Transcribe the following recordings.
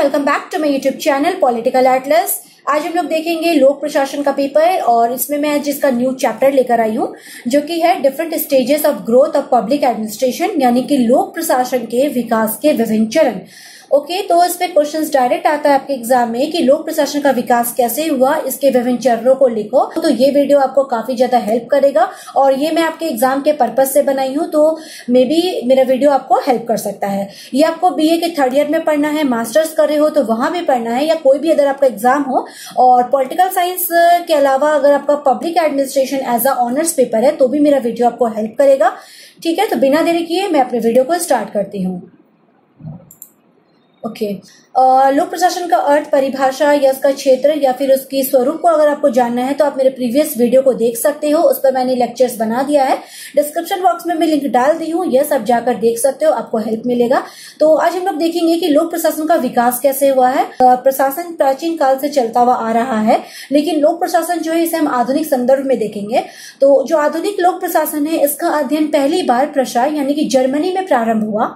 Welcome back to my YouTube channel Political Atlas. आज हम लोग देखेंगे लोक प्रशासन का पेपर और इसमें मैं जिसका न्यू चैप्टर लेकर आई हूँ जो कि है different stages of growth of public administration, यानी कि लोक प्रशासन के विकास के विभिन्न चरण। ओके, तो इस पे क्वेश्चंस डायरेक्ट आता है आपके एग्जाम में कि लोक प्रशासन का विकास कैसे हुआ, इसके विभिन्न चरणों को लिखो। तो ये वीडियो आपको काफी ज्यादा हेल्प करेगा और ये मैं आपके एग्जाम के पर्पज से बनाई हूँ, तो मे बी मेरा वीडियो आपको हेल्प कर सकता है। ये आपको बीए के थर्ड ईयर में पढ़ना है, मास्टर्स कर रहे हो तो वहां भी पढ़ना है, या कोई भी अगर आपका एग्जाम हो। और पॉलिटिकल साइंस के अलावा अगर आपका public administration as a honours paper है तो भी मेरा वीडियो आपको हेल्प करेगा। ठीक है, तो बिना देरी किए मैं अपने वीडियो को स्टार्ट करती हूँ। ओके, लोक प्रशासन का अर्थ, परिभाषा या उसका क्षेत्र या फिर उसकी स्वरूप को अगर आपको जानना है तो आप मेरे प्रीवियस वीडियो को देख सकते हो, उस पर मैंने लेक्चर्स बना दिया है। डिस्क्रिप्शन बॉक्स में मैं लिंक डाल दी हूँ, यह सब जाकर देख सकते हो, आपको हेल्प मिलेगा। तो आज हम लोग देखेंगे कि लोक प्रशासन का विकास कैसे हुआ है। प्रशासन प्राचीन काल से चलता हुआ आ रहा है, लेकिन लोक प्रशासन जो है इसे हम आधुनिक संदर्भ में देखेंगे। तो जो आधुनिक लोक प्रशासन है इसका अध्ययन पहली बार प्रशाय यानी कि जर्मनी में प्रारंभ हुआ।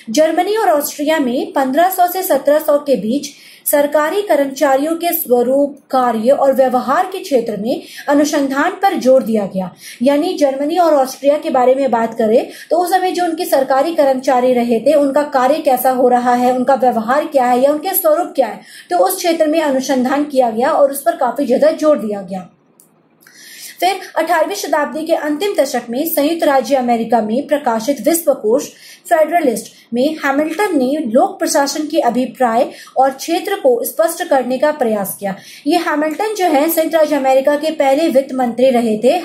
जर्मनी और ऑस्ट्रिया में 1500 से 1700 के बीच सरकारी कर्मचारियों के स्वरूप, कार्य और व्यवहार के क्षेत्र में अनुसंधान पर जोर दिया गया। यानी जर्मनी और ऑस्ट्रिया के बारे में बात करें तो उस समय जो उनके सरकारी कर्मचारी रहे थे उनका कार्य कैसा हो रहा है, उनका व्यवहार क्या है या उनके स्वरूप क्या है, तो उस क्षेत्र में अनुसंधान किया गया और उस पर काफी ज्यादा जोर दिया गया। फिर 18वीं शताब्दी के अंतिम दशक में संयुक्त राज्य अमेरिका में प्रकाशित विश्वकोश फेडरलिस्ट में हैमिल्टन ने लोक प्रशासन के अभिप्राय और क्षेत्र को स्पष्ट करने का प्रयास किया। ये हैमिल्टन जो है संयुक्त राज्य अमेरिका के पहले वित्त मंत्री रहे थे।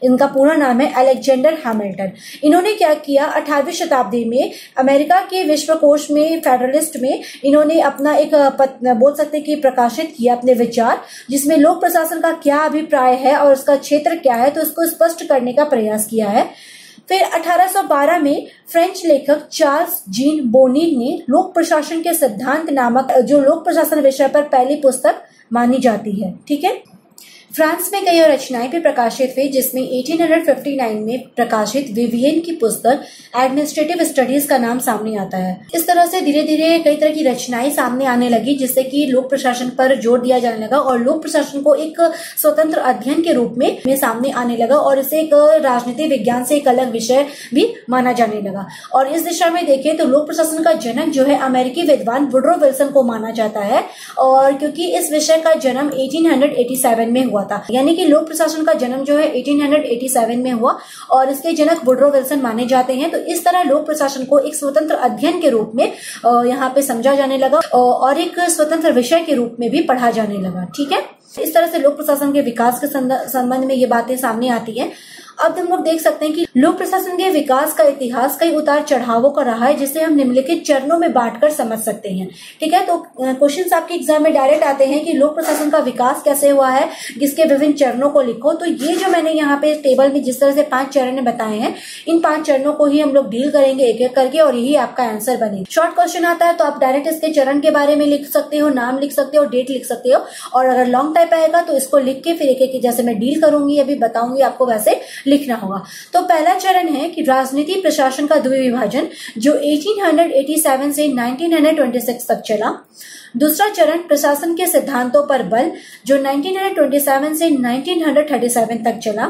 इनका पूरा नाम है अलेक्जेंडर हैमिल्टन। इन्होंने क्या किया, 18वीं शताब्दी में अमेरिका के विश्वकोश में फेडरलिस्ट में इन्होंने अपना एक बोल सकते कि प्रकाशित किया अपने विचार, जिसमें लोक प्रशासन का क्या अभिप्राय है और उसका क्षेत्र क्या है, तो उसको स्पष्ट करने का प्रयास किया है। फिर 1812 में फ्रेंच लेखक चार्ल्स जीन बोनीर ने लोक प्रशासन के सिद्धांत नामक जो लोक प्रशासन विषय पर पहली पुस्तक मानी जाती है। ठीक है, फ्रांस में कई और रचनाएं भी प्रकाशित हुई, जिसमें 1859 में प्रकाशित विवियन की पुस्तक एडमिनिस्ट्रेटिव स्टडीज का नाम सामने आता है। इस तरह से धीरे धीरे कई तरह की रचनाएं सामने आने लगी, जिससे कि लोक प्रशासन पर जोर दिया जाने लगा और लोक प्रशासन को एक स्वतंत्र अध्ययन के रूप में सामने आने लगा और इसे एक राजनीति विज्ञान से एक अलग विषय भी माना जाने लगा। और इस दिशा में देखें तो लोक प्रशासन का जनक जो है अमेरिकी विद्वान वुडरो विल्सन को माना जाता है, और क्योंकि इस विषय का जन्म 1887 में हुआ था, यानी कि लोक प्रशासन का जन्म जो है 1887 में हुआ और इसके जनक वुडरो विल्सन माने जाते हैं। तो इस तरह लोक प्रशासन को एक स्वतंत्र अध्ययन के रूप में यहाँ पे समझा जाने लगा और एक स्वतंत्र विषय के रूप में भी पढ़ा जाने लगा। ठीक है, इस तरह से लोक प्रशासन के विकास के संबंध में ये बातें सामने आती है। अब हम लोग देख सकते हैं कि लोक प्रशासन के विकास का इतिहास कई उतार चढ़ावों का रहा है, जिसे हम निम्नलिखित चरणों में बांटकर समझ सकते हैं। ठीक है, तो क्वेश्चंस आपके एग्जाम में डायरेक्ट आते हैं कि लोक प्रशासन का विकास कैसे हुआ है, जिसके विभिन्न चरणों को लिखो। तो ये जो मैंने यहाँ पे टेबल में जिस तरह से 5 चरण बताए हैं, इन 5 चरणों को ही हम लोग डील करेंगे एक एक करके और यही आपका आंसर बनेगा। शॉर्ट क्वेश्चन आता है तो आप डायरेक्ट इसके चरण के बारे में लिख सकते हो, नाम लिख सकते हो, डेट लिख सकते हो, और अगर लॉन्ग टाइप आएगा तो इसको लिख के फिर एक एक जैसे मैं डील करूंगी अभी बताऊंगी आपको वैसे लिखना होगा। तो पहला चरण है कि राजनीति प्रशासन का द्विविभाजन जो 1887 से 1926 तक चला। दूसरा चरण प्रशासन के सिद्धांतों पर बल जो 1927 से 1937 तक चला।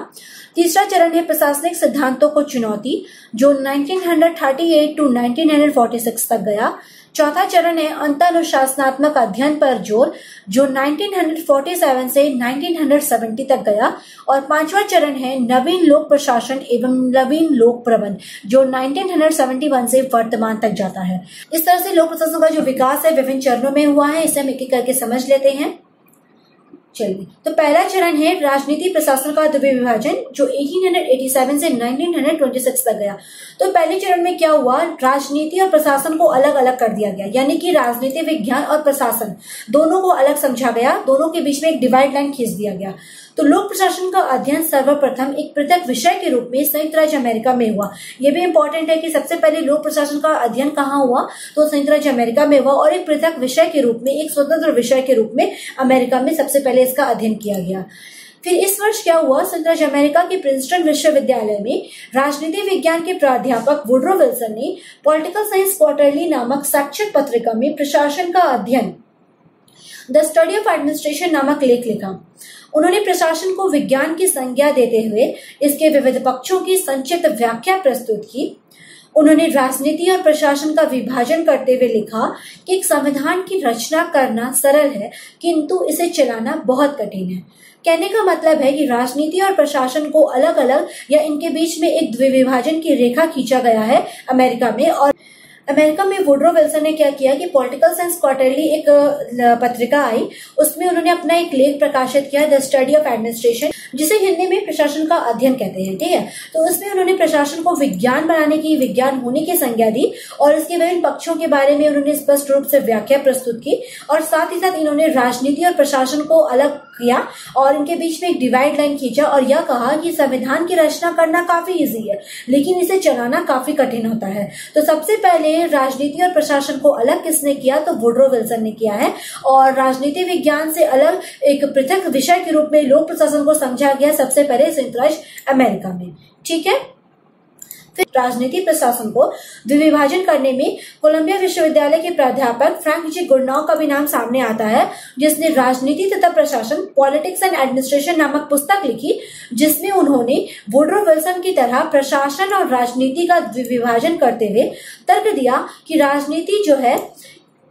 तीसरा चरण है प्रशासनिक सिद्धांतों को चुनौती जो 1938 टू 1946 तक गया। चौथा चरण है अंतरनुशासनात्मक अध्ययन पर जोर जो 1947 से 1970 तक गया। और पांचवा चरण है नवीन लोक प्रशासन एवं नवीन लोक प्रबंध जो 1971 से वर्तमान तक जाता है। इस तरह से लोक प्रशासन का जो विकास है विभिन्न चरणों में हुआ है, इसे हम एक एक करके समझ लेते हैं। चलिए, तो पहला चरण है राजनीति प्रशासन का द्विविभाजन जो 1887 से 1926 तक गया। तो पहले चरण में क्या हुआ, राजनीति और प्रशासन को अलग अलग कर दिया गया, यानी कि राजनीति विज्ञान और प्रशासन दोनों को अलग समझा गया, दोनों के बीच में एक डिवाइड लाइन खींच दिया गया। तो लोक प्रशासन का अध्ययन सर्वप्रथम एक पृथक विषय के रूप में संयुक्त राज्य अमेरिका में हुआ। यह भी इंपॉर्टेंट है कि सबसे पहले लोक प्रशासन का अध्ययन कहाँ हुआ, तो संयुक्त राज्य अमेरिका में हुआ और एक पृथक विषय के रूप में, एक स्वतंत्र विषय के रूप में अमेरिका में सबसे पहले इसका अध्ययन किया गया। फिर इस वर्ष क्या हुआ, संयुक्त अमेरिका के प्रिंसटन विश्वविद्यालय में राजनीति विज्ञान के प्राध्यापक वुड्रो विल्सन ने पॉलिटिकल साइंस क्वार्टरली नामक शैक्षिक पत्रिका में प्रशासन का अध्ययन द स्टडी ऑफ एडमिनिस्ट्रेशन नामक लेख लिखा। उन्होंने प्रशासन को विज्ञान की संज्ञा देते हुए इसके विविध पक्षों की संक्षिप्त व्याख्या प्रस्तुत की। उन्होंने राजनीति और प्रशासन का विभाजन करते हुए लिखा कि एक संविधान की रचना करना सरल है किंतु इसे चलाना बहुत कठिन है। कहने का मतलब है कि राजनीति और प्रशासन को अलग अलग या इनके बीच में एक द्विविभाजन की रेखा खींचा गया है अमेरिका में। और अमेरिका में वुड्रो विल्सन ने क्या किया कि पॉलिटिकल साइंस क्वार्टरली एक पत्रिका आई, उसमें उन्होंने अपना एक लेख प्रकाशित किया द स्टडी ऑफ एडमिनिस्ट्रेशन, जिसे हिंदी में प्रशासन का अध्ययन कहते हैं। ठीक है, तो उसमें उन्होंने प्रशासन को विज्ञान बनाने की, विज्ञान होने की संज्ञा दी और इसके विभिन्न पक्षों के बारे में उन्होंने स्पष्ट रूप से व्याख्या प्रस्तुत की और साथ ही साथ इन्होंने राजनीति और प्रशासन को अलग किया और इनके बीच में एक डिवाइड लाइन खींचा और यह कहा कि संविधान की रचना करना काफी इजी है लेकिन इसे चलाना काफी कठिन होता है। तो सबसे पहले राजनीति और प्रशासन को अलग किसने किया, तो वुड्रो विल्सन ने किया है और राजनीति विज्ञान से अलग एक पृथक विषय के रूप में लोक प्रशासन को समझा गया सबसे पहले संयुक्त अमेरिका में। ठीक है, फिर राजनीति प्रशासन को द्विविभाजन करने में कोलंबिया विश्वविद्यालय के प्राध्यापक फ्रैंक जी गुडनॉव का भी नाम सामने आता है, जिसने राजनीति तथा प्रशासन पॉलिटिक्स एंड एडमिनिस्ट्रेशन नामक पुस्तक लिखी, जिसमें उन्होंने वुड्रो विल्सन की तरह प्रशासन और राजनीति का द्विविभाजन करते हुए तर्क दिया कि राजनीति जो है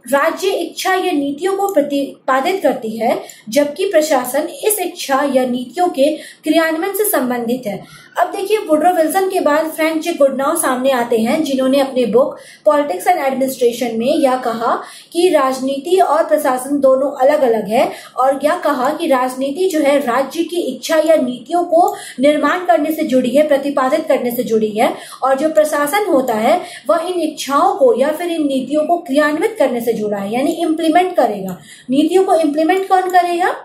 राज्य इच्छा या नीतियों को प्रतिपादित करती है जबकि प्रशासन इस इच्छा या नीतियों के क्रियान्वयन से संबंधित है। अब देखिए, वुड्रो विल्सन के बाद फ्रैंक जी गुडनॉव सामने आते हैं, जिन्होंने अपने बुक पॉलिटिक्स एंड एडमिनिस्ट्रेशन में यह कहा कि राजनीति और प्रशासन दोनों अलग अलग है और यह कहा कि राजनीति जो है राज्य की इच्छा या नीतियों को निर्माण करने से जुड़ी है, प्रतिपादित करने से जुड़ी है और जो प्रशासन होता है वह इन इच्छाओं को या फिर इन नीतियों को क्रियान्वित करने से जुड़ा है, यानी इम्प्लीमेंट करेगा। नीतियों को इम्प्लीमेंट कौन करेगा?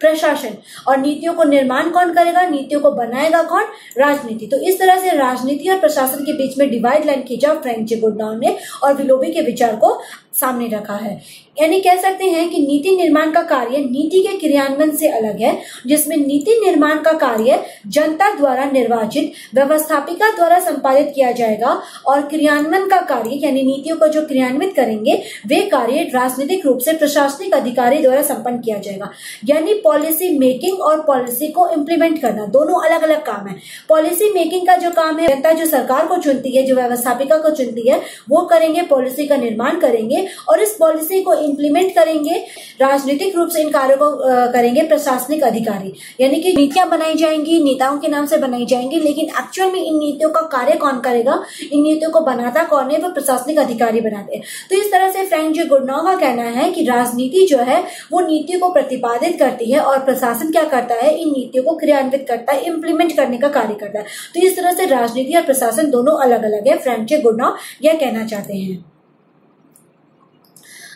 प्रशासन। और नीतियों को निर्माण कौन करेगा? नीतियों को बनाएगा कौन? राजनीति। तो इस तरह से राजनीति और प्रशासन के बीच में डिवाइड लाइन खींचा फ्रैंक जी गुडनॉव ने और विलोबी के विचार को सामने रखा है। यानी कह सकते हैं कि नीति निर्माण का कार्य नीति के क्रियान्वयन से अलग है, जिसमें नीति निर्माण का कार्य जनता द्वारा निर्वाचित व्यवस्थापिका द्वारा संपादित किया जाएगा और क्रियान्वयन का कार्य यानी नीतियों को जो क्रियान्वित करेंगे वे कार्य राजनीतिक रूप से प्रशासनिक अधिकारी द्वारा संपन्न किया जाएगा। यानी पॉलिसी मेकिंग और पॉलिसी को इम्प्लीमेंट करना दोनों अलग अलग काम है। पॉलिसी मेकिंग का जो काम है, जनता जो सरकार को चुनती है, जो व्यवस्थापिका को चुनती है, वो करेंगे, पॉलिसी का निर्माण करेंगे और इस पॉलिसी को इम्प्लीमेंट करेंगे, राजनीतिक रूप से इन कार्यों को करेंगे प्रशासनिक अधिकारी। यानी कि नीतियां बनाई जाएंगी, नेताओं के नाम से बनाई जाएंगी, लेकिन एक्चुअल में इन नीतियों का कार्य कौन करेगा, इन नीतियों को बनाता कौन है, वो प्रशासनिक अधिकारी बनाते हैं। तो इस तरह से फ्रैंक जी गुडनॉव का कहना है कि राजनीति जो है वो नीतियों को प्रतिपादित करती है और प्रशासन क्या करता है, इन नीतियों को क्रियान्वित करता है, इम्प्लीमेंट करने का कार्य करता है। तो इस तरह से राजनीति और प्रशासन दोनों अलग अलग है, फ्रैंक जी गुडनॉव यह कहना चाहते हैं।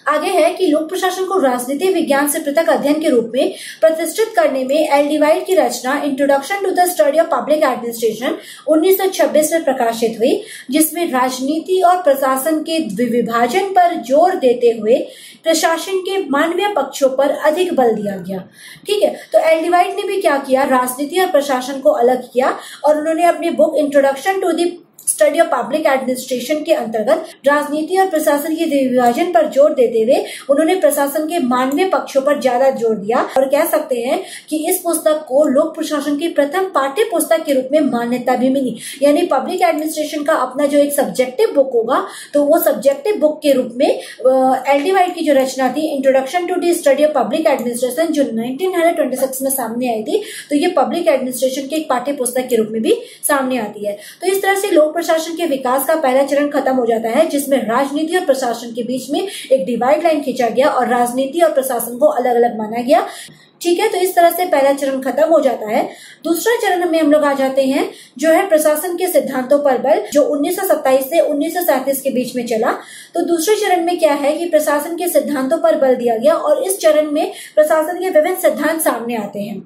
आगे है कि लोक प्रशासन को राजनीति विज्ञान से पृथक अध्ययन के रूप में प्रतिष्ठित करने में एल्डिवाइड की रचना introduction to the study of public administration 1926 में प्रकाशित हुई, जिसमें राजनीति और प्रशासन के द्विविभाजन पर जोर देते हुए प्रशासन के मानवीय पक्षों पर अधिक बल दिया गया। ठीक है, तो एल्डिवाइड ने भी क्या किया, राजनीति और प्रशासन को अलग किया और उन्होंने अपनी book Introduction to the study of public Administration के अंतर्गत राजनीति और प्रशासन के विभाजन पर जोर देते हुए उन्होंने प्रशासन के मानवीय पक्षों पर ज्यादा जोर दिया और कह सकते हैं कि इस पुस्तक को लोक प्रशासन की प्रथम पाठ्य पुस्तक के रूप में मान्यता भी मिली। यानी पब्लिक एडमिनिस्ट्रेशन का अपना जो एक सब्जेक्टिव बुक होगा, तो वो सब्जेक्टिव बुक के रूप में एल्डिवाइड की जो रचना थी Introduction to the study of public Administration जो 1926 में सामने आई थी, तो ये पब्लिक एडमिनिस्ट्रेशन की एक पाठ्य पुस्तक के रूप में भी सामने आती है। तो इस तरह से लोक प्रशासन के विकास का पहला चरण खत्म हो जाता है, जिसमें राजनीति और प्रशासन के बीच में एक डिवाइड लाइन खींचा गया और राजनीति और प्रशासन को अलग अलग माना गया। ठीक है, तो इस तरह से पहला चरण खत्म हो जाता है। दूसरा चरण में हम लोग आ जाते हैं जो है प्रशासन के सिद्धांतों पर बल, जो 1927 से 1937 के बीच में चला। तो दूसरे चरण में क्या है कि प्रशासन के सिद्धांतों पर बल दिया गया और इस चरण में प्रशासन के विभिन्न सिद्धांत सामने आते हैं।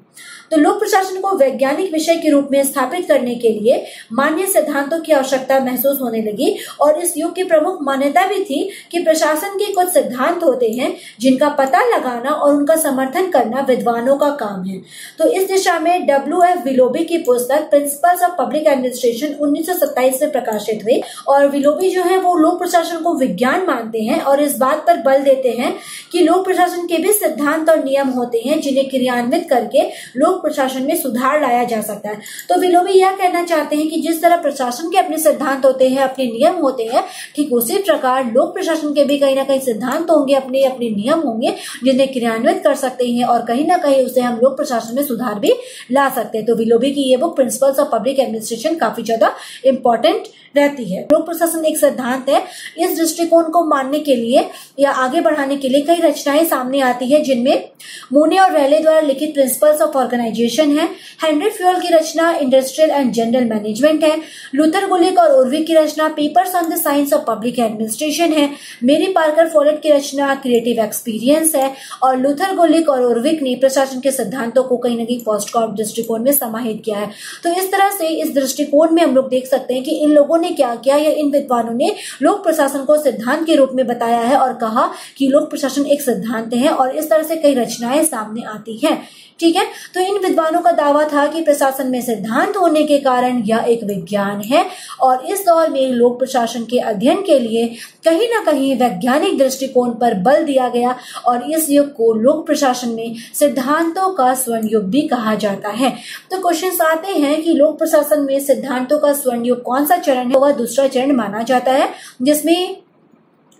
तो लोक प्रशासन को वैज्ञानिक विषय के रूप में स्थापित करने के लिए मान्य सिद्धांतों की आवश्यकता महसूस होने लगी और इस युग की प्रमुख मान्यता भी थी कि प्रशासन के कुछ सिद्धांत होते हैं जिनका पता लगाना और उनका समर्थन करना विद्वानों का काम है। तो इस दिशा में W.F. विलोबी की पुस्तक प्रिंसिपल्स ऑफ पब्लिक एडमिनिस्ट्रेशन 1927 में प्रकाशित हुई और विलोबी जो है वो लोक प्रशासन को विज्ञान मानते हैं और इस बात पर बल देते हैं कि लोक प्रशासन के भी सिद्धांत और नियम होते हैं जिन्हें क्रियान्वित करके लोक प्रशासन में सुधार लाया जा सकता है। तो विलोबी यह कहना चाहते हैं कि जिस तरह प्रशासन के अपने सिद्धांत होते हैं, अपने नियम होते हैं, ठीक उसी प्रकार लोक प्रशासन के भी कहीं ना कहीं सिद्धांत होंगे, अपने अपने नियम होंगे जिन्हें क्रियान्वित कर सकते हैं और कहीं ना कहीं उसे हम लोक प्रशासन में सुधार भी ला सकते हैं। तो विलोबी की ये book principles of public administration काफी ज्यादा इंपॉर्टेंट रहती है। लोक प्रशासन एक सिद्धांत है। इस दृष्टिकोण को मानने के लिए या आगे बढ़ाने के लिए कई रचनाएं सामने आती है जिनमें मूने और रैले द्वारा लिखित प्रिंसिपल्स ऑफ ऑर्गेनाइजेशन है, हेनरी फ्यूल की रचना इंडस्ट्रियल एंड जनरल मैनेजमेंट है, लूथर गुलिक और उर्विक की रचना papers on the science of public administration है, मेरी पार्कर फोलेट की रचना क्रिएटिव एक्सपीरियंस है और लूथर गुलिक और उर्विक ने प्रशासन के सिद्धांतों को कहीं ना कहीं पोस्टकॉर्प दृष्टिकोण में समाहित किया है। तो इस तरह से इस दृष्टिकोण में हम लोग देख सकते हैं कि इन लोगों ने क्या किया, या इन विद्वानों ने लोक प्रशासन को सिद्धांत के रूप में बताया है और कहा कि लोक प्रशासन एक सिद्धांत है और इस तरह से कई रचनाएं सामने आती हैं। ठीक है, तो इन विद्वानों का दावा था कि प्रशासन में सिद्धांत होने के कारण यह एक विज्ञान है और इस दौर में लोक प्रशासन के अध्ययन के लिए कहीं ना कहीं वैज्ञानिक दृष्टिकोण पर बल दिया गया और इस युग को लोक प्रशासन में सिद्धांतों का स्वर्ण युग भी कहा जाता है। तो क्वेश्चंस आते हैं कि लोक प्रशासन में सिद्धांतों का स्वर्ण युग कौन सा चरण है? वह दूसरा चरण माना जाता है जिसमें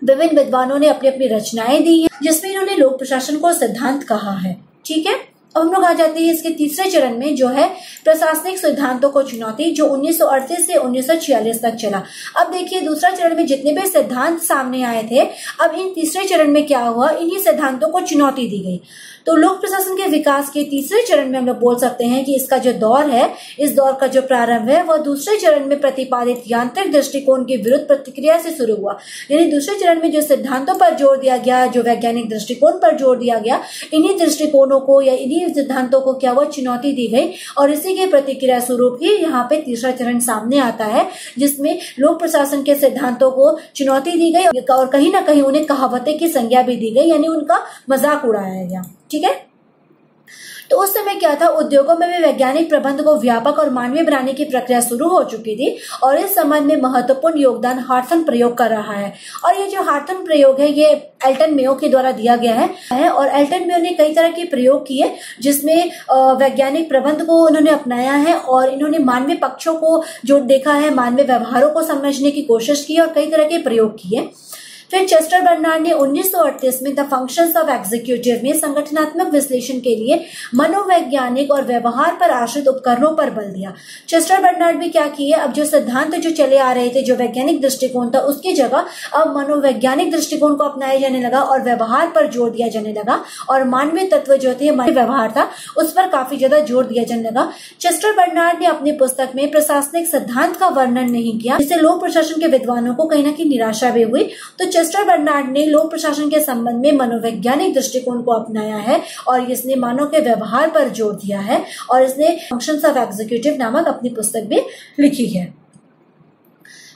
विभिन्न विद्वानों ने अपनी अपनी रचनाएं दी हैं जिसमें इन्होंने लोक प्रशासन को सिद्धांत कहा है। ठीक है, अब हम लोग आ जाते हैं इसके तीसरे चरण में जो है प्रशासनिक सिद्धांतों को चुनौती, जो 1938 से 1946 तक चला। अब देखिए दूसरा चरण में जितने भी सिद्धांत सामने आए थे, अब इन तीसरे चरण में क्या हुआ, इन्हीं सिद्धांतों को चुनौती दी गई। तो लोक प्रशासन के विकास के तीसरे चरण में हम लोग बोल सकते हैं कि इसका जो दौर है, इस दौर का जो प्रारंभ है वह दूसरे चरण में प्रतिपादित यांत्रिक दृष्टिकोण के विरुद्ध प्रतिक्रिया से शुरू हुआ। यानी दूसरे चरण में जो सिद्धांतों पर जोर दिया गया, जो वैज्ञानिक दृष्टिकोण पर जोर दिया गया, इन्हीं दृष्टिकोणों को या इन्हीं सिद्धांतों को क्या हुआ, चुनौती दी गई और इसी के प्रतिक्रिया स्वरूप ही यहाँ पे तीसरा चरण सामने आता है जिसमें लोक प्रशासन के सिद्धांतों को चुनौती दी गई और कहीं ना कहीं उन्हें कहावतें की संज्ञा भी दी गई, यानी उनका मजाक उड़ाया गया। ठीक है, तो उस समय क्या था, उद्योगों में भी वैज्ञानिक प्रबंध को व्यापक और मानवीय बनाने की प्रक्रिया शुरू हो चुकी थी और इस संबंध में महत्वपूर्ण योगदान हार्थन प्रयोग कर रहा है। और ये जो हार्थन प्रयोग है ये एल्टन मेयो के द्वारा दिया गया है और एल्टन मेयो ने कई तरह के प्रयोग किए जिसमें वैज्ञानिक प्रबंध को उन्होंने अपनाया है और इन्होंने मानवीय पक्षों को जो देखा है, मानवीय व्यवहारों को समझने की कोशिश की और कई तरह के प्रयोग किए। फिर चेस्टर बर्नार्ड ने 1938 में द फंक्शंस ऑफ एग्जीक्यूटिव में संगठनात्मक विश्लेषण के लिए मनोवैज्ञानिक और व्यवहार पर आश्रित उपकरणों पर बल दिया। चेस्टर बर्नार्ड भी क्या किए, अब जो सिद्धांत जो चले आ रहे थे, जो वैज्ञानिक दृष्टिकोण था, उसकी जगह अब मनोवैज्ञानिक दृष्टिकोण को अपनाया जाने लगा और व्यवहार पर जोर दिया जाने लगा और मानवीय तत्व जो थे, मानवीय व्यवहार था, उस पर काफी ज्यादा जोर दिया जाने लगा। चेस्टर बर्नार्ड ने अपनी पुस्तक में प्रशासनिक सिद्धांत का वर्णन नहीं किया, जिससे लोक प्रशासन के विद्वानों को कहीं ना कहीं निराशा भी हुई। तो चेस्टर बर्नार्ड ने लोक प्रशासन के संबंध में मनोवैज्ञानिक दृष्टिकोण को अपनाया है और इसने मानव के व्यवहार पर जोर दिया है और इसने फंक्शंस ऑफ एग्जीक्यूटिव नामक अपनी पुस्तक भी लिखी है।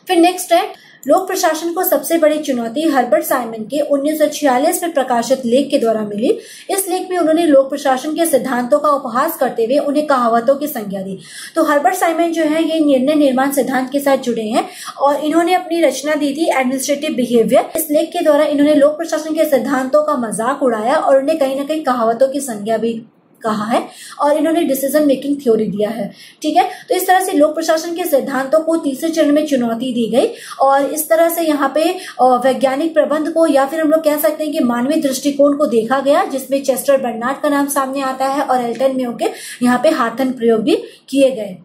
फिर नेक्स्ट है, लोक प्रशासन को सबसे बड़ी चुनौती हर्बर्ट साइमन के 1946 में प्रकाशित लेख के द्वारा मिली। इस लेख में उन्होंने लोक प्रशासन के सिद्धांतों का उपहास करते हुए उन्हें कहावतों की संज्ञा दी। तो हर्बर्ट साइमन जो है ये निर्णय निर्माण सिद्धांत के साथ जुड़े हैं और इन्होंने अपनी रचना दी थी एडमिनिस्ट्रेटिव बिहेवियर। इस लेख के द्वारा इन्होंने लोक प्रशासन के सिद्धांतों का मजाक उड़ाया और उन्हें कहीं ना कहीं कहावतों की संज्ञा भी कहा है और इन्होंने डिसीजन मेकिंग थ्योरी दिया है। ठीक है, तो इस तरह से लोक प्रशासन के सिद्धांतों को तीसरे चरण में चुनौती दी गई और इस तरह से यहाँ पे वैज्ञानिक प्रबंध को या फिर हम लोग कह सकते हैं कि मानवीय दृष्टिकोण को देखा गया, जिसमें चेस्टर बर्नार्ड का नाम सामने आता है और एल्टन मेयो के यहाँ पे हार्थन प्रयोग भी किए गए।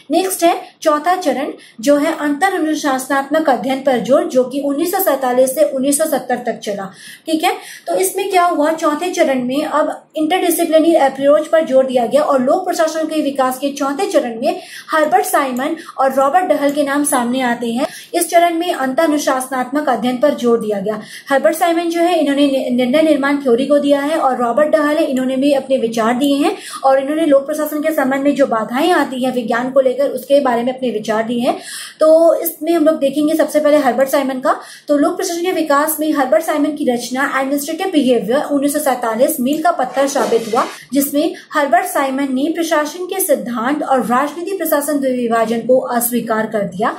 नेक्स्ट है चौथा चरण जो है अंतर अनुशासनात्मक अध्ययन पर जोर, जो कि 1947 से 1970 तक चला। ठीक है, तो इसमें क्या हुआ, चौथे चरण में अब इंटरडिसिप्लिनरी अप्रोच पर जोर दिया गया और लोक प्रशासन के विकास के चौथे चरण में हर्बर्ट साइमन और रॉबर्ट डहल के नाम सामने आते हैं। इस चरण में अंतर अनुशासनात्मक अध्ययन पर जोर दिया गया। हर्बर्ट साइमन जो है इन्होंने निर्णय निर्माण थ्योरी को दिया है और रॉबर्ट डहल है इन्होंने भी अपने विचार दिए हैं और इन्होंने लोक प्रशासन के संबंध में जो बाधाएं आती है विज्ञान को लेकर उसके बारे में अपने विचार दिए हैं। तो इसमें हम लोग देखेंगे सबसे पहले हर्बर्ट साइमन का। तो लोक प्रशासन के विकास में हर्बर्ट साइमन की रचना एडमिनिस्ट्रेटिव बिहेवियर 1947 मील का पत्थर साबित हुआ, जिसमें हर्बर्ट साइमन ने प्रशासन के सिद्धांत और राजनीति प्रशासन द्विविभाजन को अस्वीकार कर दिया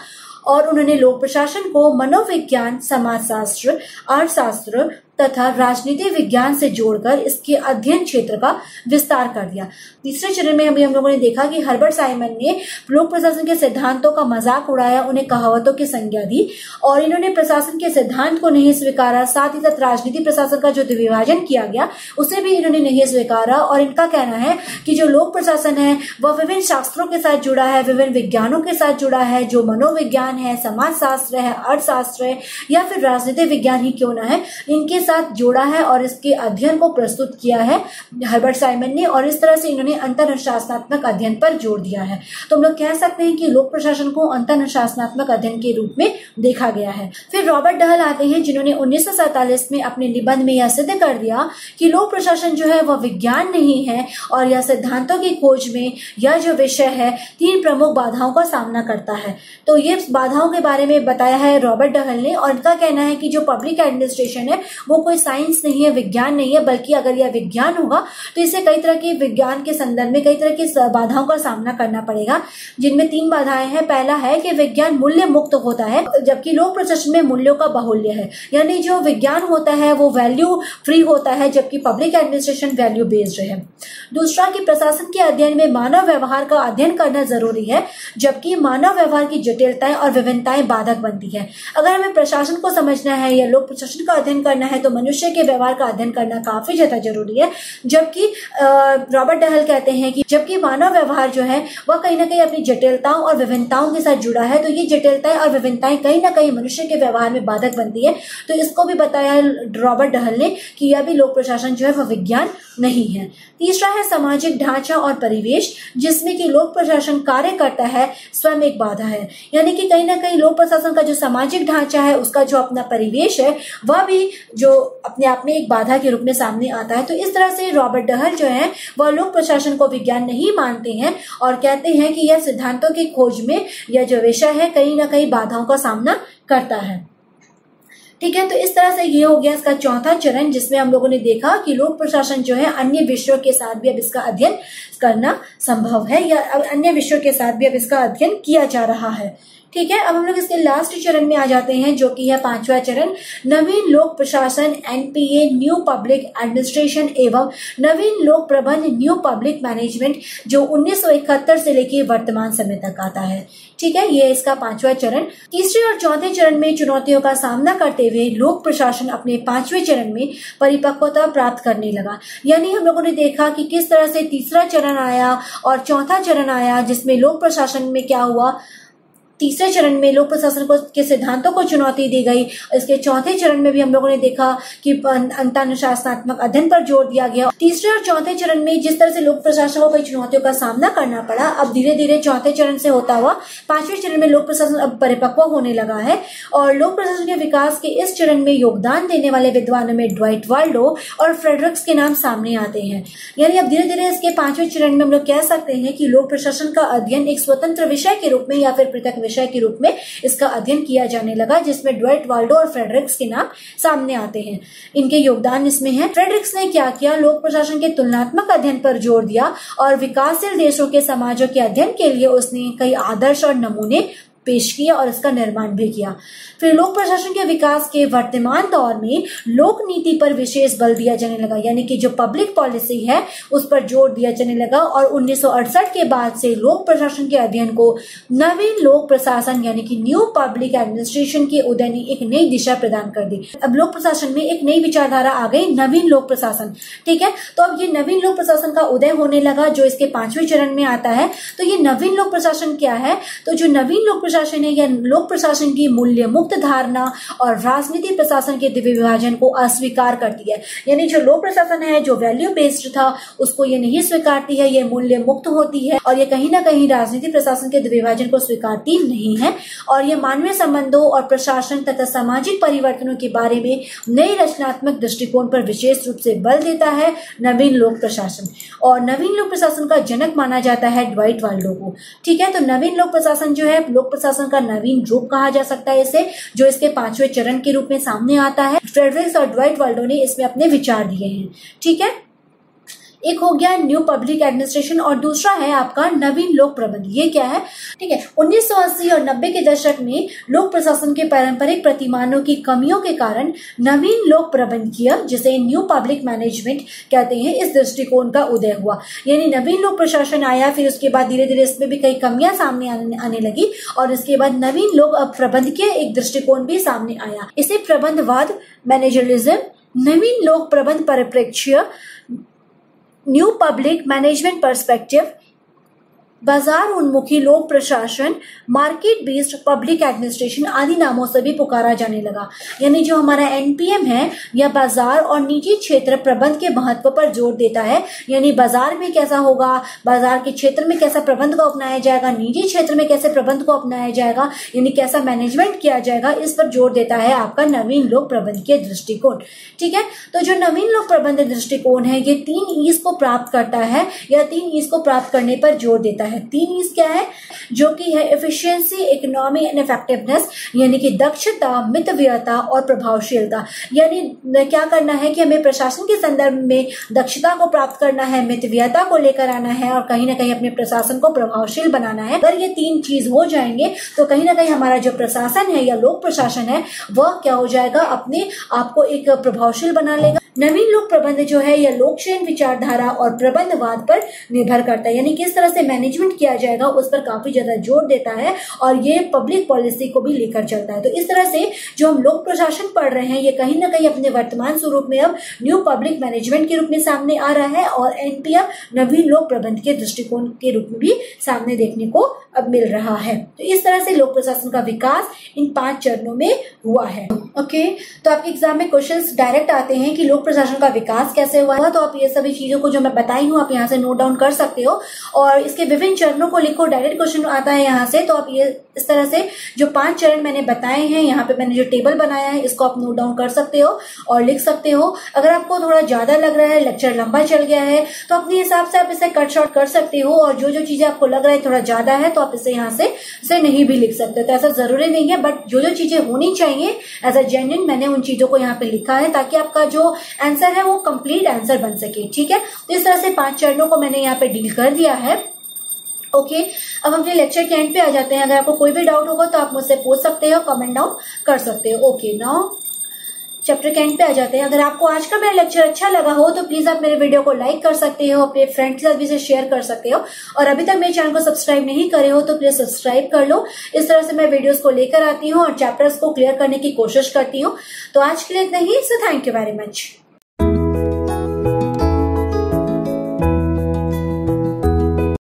और उन्होंने लोक प्रशासन को मनोविज्ञान, समाजशास्त्र, अर्थशास्त्र तथा राजनीति विज्ञान से जोड़कर इसके अध्ययन क्षेत्र का विस्तार कर दिया। तीसरे चरण में अभी हम लोगों ने देखा कि हर्बर्ट साइमन ने लोक प्रशासन के सिद्धांतों का मजाक उड़ाया, उन्हें कहावतों की संज्ञा दी और इन्होंने प्रशासन के सिद्धांत को नहीं स्वीकारा। साथ ही साथ राजनीति प्रशासन का जो द्विविभाजन किया गया उसे भी इन्होंने नहीं स्वीकारा और इनका कहना है कि जो लोक प्रशासन है वह विभिन्न शास्त्रों के साथ जुड़ा है, विभिन्न विज्ञानों के साथ जुड़ा है, जो मनोविज्ञान है, समाजशास्त्र है, अर्थशास्त्र है या फिर राजनीति विज्ञान ही क्यों न है, इनके साथ जोड़ा है और इसके अध्ययन को प्रस्तुत किया है हर्बर्ट साइमन ने और इस तरह से इन्होंने अंतर अनुशासनात्मक अध्ययन पर जोर दिया है। तो हम लोग कह सकते हैं कि लोक प्रशासन को अंतर अनुशासनात्मक अध्ययन के रूप में देखा गया है। फिर रॉबर्ट डहल आते हैं जिन्होंने 1947 में अपने निबंध में यह सिद्ध कर दिया कि लोक प्रशासन जो है वह विज्ञान नहीं है और यह सिद्धांतों की खोज में यह जो विषय है 3 प्रमुख बाधाओं का सामना करता है। तो ये बाधाओं के बारे में बताया है रॉबर्ट डहल ने और इनका कहना है कि जो पब्लिक एडमिनिस्ट्रेशन है वो कोई साइंस नहीं है, विज्ञान नहीं है, बल्कि अगर यह विज्ञान होगा तो इसे कई तरह के विज्ञान के संदर्भ में कई तरह की बाधाओं का सामना करना पड़ेगा, जिनमें 3 बाधाएं हैं। पहला है कि विज्ञान मूल्य मुक्त होता है जबकि लोक प्रशासन में मूल्यों का बाहुल्य है, यानी जो विज्ञान होता है वो वैल्यू फ्री होता है जबकि पब्लिक एडमिनिस्ट्रेशन वैल्यू बेस्ड है। दूसरा कि प्रशासन के अध्ययन में मानव व्यवहार का अध्ययन करना जरूरी है जबकि मानव व्यवहार की जटिलताएं और विभिन्नताएं बाधक बनती है। अगर हमें प्रशासन को समझना है या लोक प्रशासन का अध्ययन करना है तो मनुष्य के व्यवहार का अध्ययन करना काफी ज्यादा जरूरी है, जबकि रॉबर्ट डहल कहते हैं कि जबकि मानव व्यवहार जो है वह कहीं ना कहीं अपनी जटिलताओं और विभिन्नताओं के साथ जुड़ा है, तो ये जटिलताएं और विभिन्नताएं कहीं ना कहीं मनुष्य के व्यवहार में बाधक बनती है। तो इसको भी बताया है रॉबर्ट डहल ने कि यह भी लोक प्रशासन जो है वह विज्ञान नहीं है। तीसरा है सामाजिक ढांचा और परिवेश, जिसमें कि लोक प्रशासन कार्य करता है स्वयं एक बाधा है, यानी कि कहीं ना कहीं लोक प्रशासन का जो सामाजिक ढांचा है उसका जो अपना परिवेश है वह भी जो अपने आप में एक बाधा के रूप में सामने आता है। तो इस तरह से रॉबर्ट डहल जो है वह लोक प्रशासन को विज्ञान नहीं मानते हैं और कहते हैं कि यह सिद्धांतों की खोज में यह जो विषय है कहीं ना कहीं बाधाओं का सामना करता है। ठीक है, तो इस तरह से ये हो गया इसका चौथा चरण, जिसमें हम लोगों ने देखा कि लोक प्रशासन जो है अन्य विषयों के साथ भी अब इसका अध्ययन करना संभव है या अब अन्य विषयों के साथ भी अब इसका अध्ययन किया जा रहा है। ठीक है, अब हम लोग इसके लास्ट चरण में आ जाते हैं जो कि है 5वां चरण, नवीन लोक प्रशासन एनपीए न्यू पब्लिक एडमिनिस्ट्रेशन एवं नवीन लोक प्रबंध न्यू पब्लिक मैनेजमेंट, जो 1971 से लेकर वर्तमान समय तक आता है। ठीक है, ये इसका 5वां चरण। तीसरे और चौथे चरण में चुनौतियों का सामना करते हुए लोक प्रशासन अपने 5वें चरण में परिपक्वता प्राप्त करने लगा, यानी हम लोगों ने देखा कि किस तरह से तीसरा चरण आया और चौथा चरण आया, जिसमें लोक प्रशासन में क्या हुआ, तीसरे चरण में लोक प्रशासन को के सिद्धांतों को चुनौती दी गई। इसके चौथे चरण में भी हम लोगों ने देखा कि अंतर अनुशासनात्मक अध्ययन पर जोर दिया गया। तीसरे और चौथे चरण में जिस तरह से लोक प्रशासन को कई चुनौतियों का सामना करना पड़ा, अब धीरे धीरे चौथे चरण से होता हुआ 5वें चरण में लोक प्रशासन अब परिपक्व होने लगा है और लोक प्रशासन के विकास के इस चरण में योगदान देने वाले विद्वानों में ड्वाइट वाल्डो और फ्रेडरिक्स के नाम सामने आते हैं। यानी अब धीरे धीरे इसके 5वें चरण में हम लोग कह सकते हैं कि लोक प्रशासन का अध्ययन एक स्वतंत्र विषय के रूप में या फिर पृथक विषय के रूप में इसका अध्ययन किया जाने लगा, जिसमें ड्वाइट वाल्डो और फ्रेडरिक्स के नाम सामने आते हैं। इनके योगदान इसमें है। फ्रेडरिक्स ने क्या किया, लोक प्रशासन के तुलनात्मक अध्ययन पर जोर दिया और विकासशील देशों के समाजों के अध्ययन के लिए उसने कई आदर्श और नमूने पेश किया और इसका निर्माण भी किया। फिर लोक प्रशासन के विकास के वर्तमान दौर में लोक नीति पर विशेष बल दिया जाने लगा, यानी कि जो पब्लिक पॉलिसी है उस पर जोर दिया जाने लगा और 1968 के बाद से लोक प्रशासन के अध्ययन को नवीन लोक प्रशासन यानी कि न्यू पब्लिक एडमिनिस्ट्रेशन के उदय ने एक नई दिशा प्रदान कर दी। अब लोक प्रशासन में एक नई विचारधारा आ गई, नवीन लोक प्रशासन। ठीक है, तो अब ये नवीन लोक प्रशासन का उदय होने लगा जो इसके 5वें चरण में आता है। तो ये नवीन लोक प्रशासन क्या है? तो जो नवीन लोक प्रशासन है या लोक प्रशासन की मूल्य मुक्त धारणा और राजनीति प्रशासन के दिव्य विभाजन को अस्वीकार करती है। यानी जो लोक प्रशासन है जो वैल्यू बेस्ड था उसको ये नहीं स्वीकारती है, ये मूल्य मुक्त होती है और ये कहीं ना कहीं राजनीति प्रशासन के दिव्य विभाजन को स्वीकारती नहीं है और ये मानवीय संबंधों और प्रशासन तथा सामाजिक परिवर्तनों के बारे में नई रचनात्मक दृष्टिकोण पर विशेष रूप से बल देता है नवीन लोक प्रशासन। और नवीन लोक प्रशासन का जनक माना जाता है ड्वाइट वाल्डो को। ठीक है, तो नवीन लोक प्रशासन जो है लोक प्रशासन का नवीन रूप कहा जा सकता है इसे, जो इसके 5वें चरण के रूप में सामने आता है। फ्रेडरिक्स और ड्वाइट वाल्डो ने इसमें अपने विचार दिए हैं। ठीक है, एक हो गया न्यू पब्लिक एडमिनिस्ट्रेशन और दूसरा है आपका नवीन लोक प्रबंध। ये क्या है? ठीक है, 1980 और 90 के दशक में लोक प्रशासन के पारंपरिक प्रतिमानों की कमियों के कारण नवीन लोक प्रबंधकीय जिसे न्यू पब्लिक मैनेजमेंट कहते हैं इस दृष्टिकोण का उदय हुआ। यानी नवीन लोक प्रशासन आया, फिर उसके बाद धीरे धीरे इसमें भी कई कमियां सामने आने लगी और इसके बाद नवीन लोक प्रबंधकीय एक दृष्टिकोण भी सामने आया। इसे प्रबंधवाद, मैनेजरिज्म, नवीन लोक प्रबंध परिप्रेक्ष्य, न्यू पब्लिक मैनेजमेंट पर्सपेक्टिव, बाजार उन्मुखी लोक प्रशासन, मार्केट बेस्ड पब्लिक एडमिनिस्ट्रेशन आदि नामों से भी पुकारा जाने लगा। यानी जो हमारा एनपीएम है यह बाजार और निजी क्षेत्र प्रबंध के महत्व पर जोर देता है। यानी बाजार में कैसा होगा, बाजार के क्षेत्र में कैसा प्रबंध को अपनाया जाएगा, निजी क्षेत्र में कैसे प्रबंध को अपनाया जाएगा, यानी कैसा मैनेजमेंट किया जाएगा, इस पर जोर देता है आपका नवीन लोक प्रबंध के दृष्टिकोण। ठीक है, तो जो नवीन लोक प्रबंध दृष्टिकोण है ये 3 ईज को प्राप्त करता है या 3 ईज को प्राप्त करने पर जोर देता है। 3 ईज क्या है? जो कि है एफिशिएंसी, इकोनॉमी एंड इफेक्टिवनेस, यानी कि दक्षता, मितव्ययता और प्रभावशीलता। यानी क्या करना है कि हमें प्रशासन के संदर्भ में दक्षता को प्राप्त करना है, मितव्ययता को लेकर आना है और कहीं ना कहीं अपने प्रशासन को प्रभावशील बनाना है। अगर ये 3 चीज हो जाएंगे तो कहीं ना कहीं हमारा जो प्रशासन है या लोक प्रशासन है वह क्या हो जाएगा, अपने आप को एक प्रभावशील बना लेगा। नवीन लोक प्रबंध जो है यह लोकशयन विचारधारा और प्रबंधवाद पर निर्भर करता है। यानी किस तरह से मैनेजमेंट किया जाएगा उस पर काफी ज्यादा जोर देता है और ये पब्लिक पॉलिसी को भी लेकर चलता है। तो इस तरह से जो हम लोक प्रशासन पढ़ रहे हैं ये कहीं ना कहीं अपने वर्तमान स्वरूप में अब न्यू पब्लिक मैनेजमेंट के रूप में सामने आ रहा है और एनपीएम नवीन लोक प्रबंध के दृष्टिकोण के रूप में भी सामने देखने को अब मिल रहा है। तो इस तरह से लोक प्रशासन का विकास इन 5 चरणों में हुआ है। ओके, तो आपके एग्जाम में क्वेश्चंस डायरेक्ट आते हैं कि लोक प्रशासन का विकास कैसे हुआ, तो आप ये सभी चीजों को जो मैं बताई हूँ आप यहाँ से नोट डाउन कर सकते हो और इसके विभिन्न चरणों को लिखो। डायरेक्ट क्वेश्चन आता है यहाँ से, तो आप ये इस तरह से जो 5 चरण मैंने बताए हैं यहाँ पे मैंने जो टेबल बनाया है इसको आप नोट डाउन कर सकते हो और लिख सकते हो। अगर आपको थोड़ा ज्यादा लग रहा है, लेक्चर लंबा चल गया है, तो अपने हिसाब से आप इसे कट शॉर्ट कर सकते हो और जो जो चीजें आपको लग रहा है थोड़ा ज्यादा है तो आप इसे यहाँ से इसे नहीं भी लिख सकते। तो ऐसा जरूरी नहीं है, बट जो जो चीजें होनी चाहिए एज अ जेन्युइन मैंने उन चीजों को यहाँ पे लिखा है ताकि आपका जो आंसर है वो कंप्लीट आंसर बन सके। ठीक है, तो इस तरह से 5 चरणों को मैंने यहाँ पे डील कर दिया है। ओके, अब हम अपने लेक्चर के एंड पे आ जाते हैं। अगर आपको कोई भी डाउट होगा तो आप मुझसे पूछ सकते हो, कमेंट डाउन कर सकते हो। ओके, नाउ चैप्टर के एंड पे आ जाते हैं। अगर आपको आज का मेरा लेक्चर अच्छा लगा हो तो प्लीज आप मेरे वीडियो को लाइक कर सकते हो, अपने फ्रेंड के साथ भी इसे शेयर कर सकते हो और अभी तक मेरे चैनल को सब्सक्राइब नहीं करे हो तो प्लीज सब्सक्राइब कर लो। इस तरह से मैं वीडियोस को लेकर आती हूँ और चैप्टर्स को क्लियर करने की कोशिश करती हूँ। तो आज के लिए इतना ही, so thank you very much.